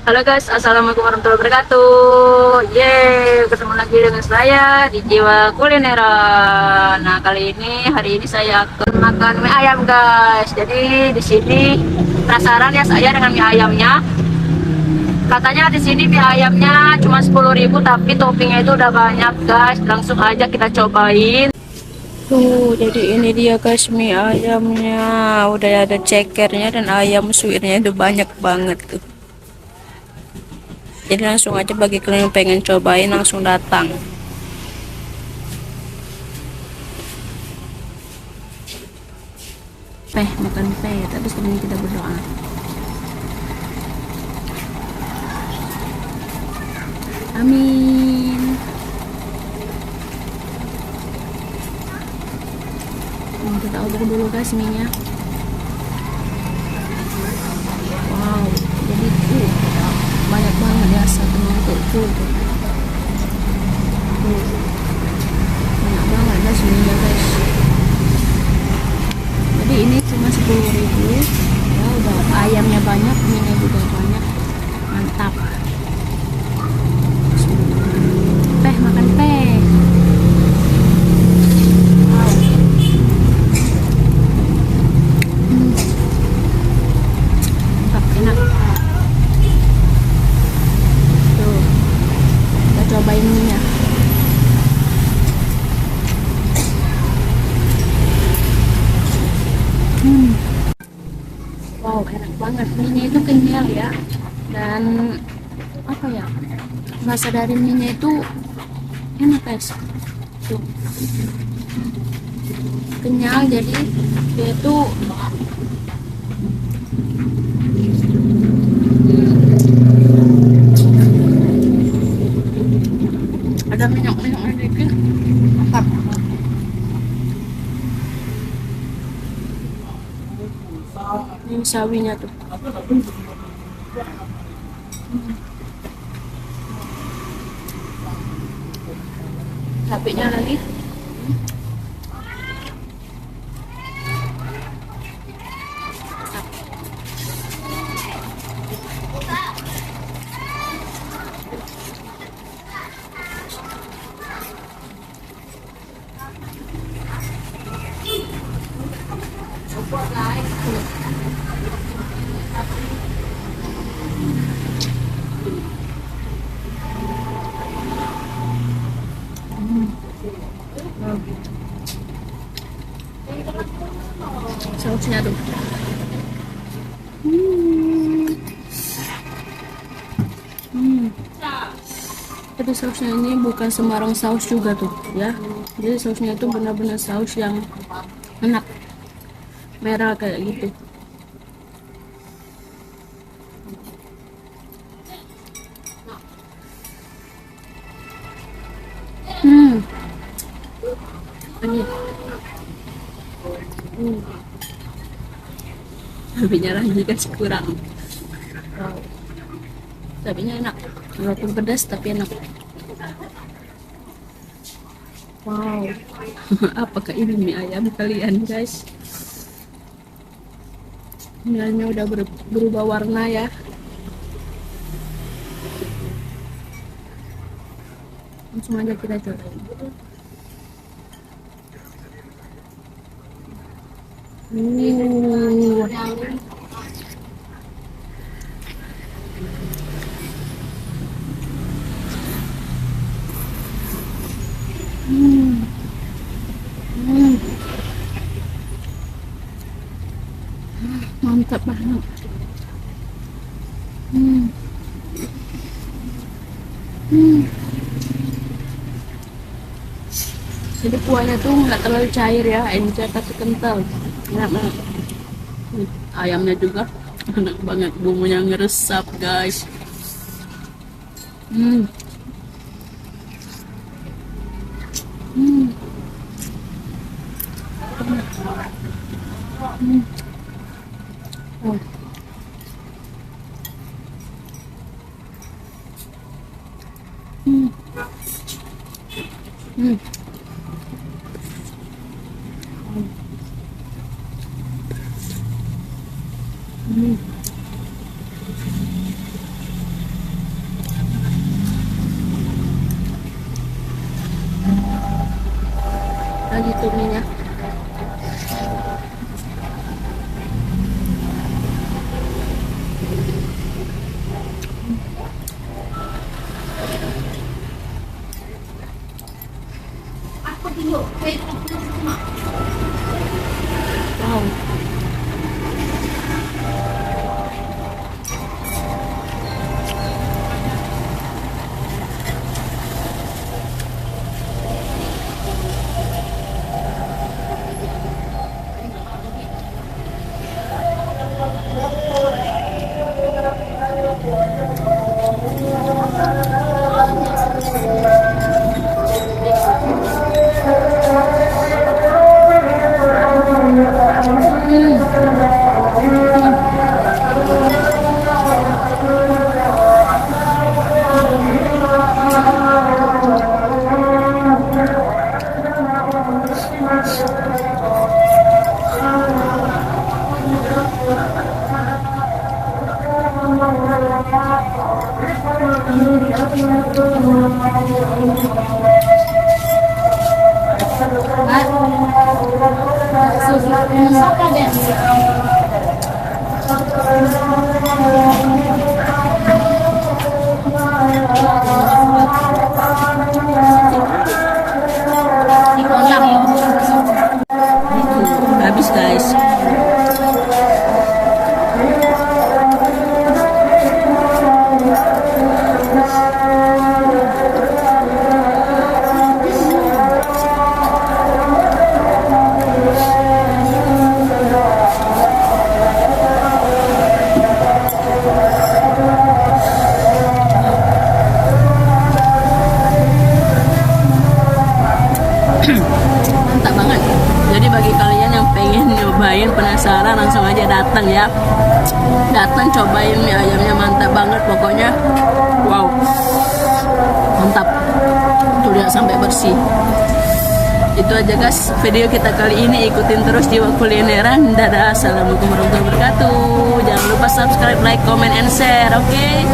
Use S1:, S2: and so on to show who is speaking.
S1: Halo guys, assalamualaikum warahmatullahi wabarakatuh. Yeay, ketemu lagi dengan saya di Jiwa Kulineran. Nah, hari ini saya akan makan mie ayam guys. Jadi di sini penasaran ya saya dengan mie ayamnya. Katanya di sini mie ayamnya cuma 10.000 tapi toppingnya itu udah banyak guys. Langsung aja kita cobain. Tuh, jadi ini dia guys mie ayamnya. Udah ada cekernya dan ayam suwirnya itu banyak banget tuh. Jadi langsung aja bagi kalian yang pengen cobain langsung datang. Makan tapi sebelum kita berdoa. Amin. Kita obok dulu guys minyak. Wow, jadi banyak banget ya satu mangkok full tuh. Banyak banget guys minyak guys. Jadi ini cuma 10.000 ya, udah ayamnya banyak, minyak juga banyak, mantap. Makan wow. Mantap, enak tuh, kita cobain minyak. Wow, enak banget. Minyak itu kenyal ya. Dan apa ya? Rasa dari minyak itu enak guys. Tuh. Kenyal, jadi dia tuh ada minyak-minyaknya dikit. Mantap. Ini sawinya tuh. Cabenya lagi. Sausnya tuh. Tapi sausnya ini bukan sembarang saus juga tuh ya. Jadi sausnya itu benar-benar saus yang enak, merah kayak gitu. Ini cabenya lagi kan kurang. Cabenya enak, walaupun pedas tapi enak. Wow. Apakah ini mie ayam kalian guys? Mie ayamnya udah berubah warna ya. Langsung aja kita cobain. Mantap banget. Jadi kuahnya tuh nggak terlalu cair ya, encer tapi kental. Enak banget. Ayamnya juga enak banget, bumbunya ngeresap guys. Oh. gitu mie-nya. Wow. Habis guys. Mantap banget. Jadi bagi kalian yang pengen nyobain, penasaran, langsung aja datang ya. Datang cobain mie ayamnya, mantap banget pokoknya. Wow. Mantap. Tuh lihat sampai bersih. Itu aja guys video kita kali ini. Ikutin terus Jiwa Kulineran. Dadah. Assalamualaikum warahmatullahi wabarakatuh. Jangan lupa subscribe, like, comment, and share. Oke.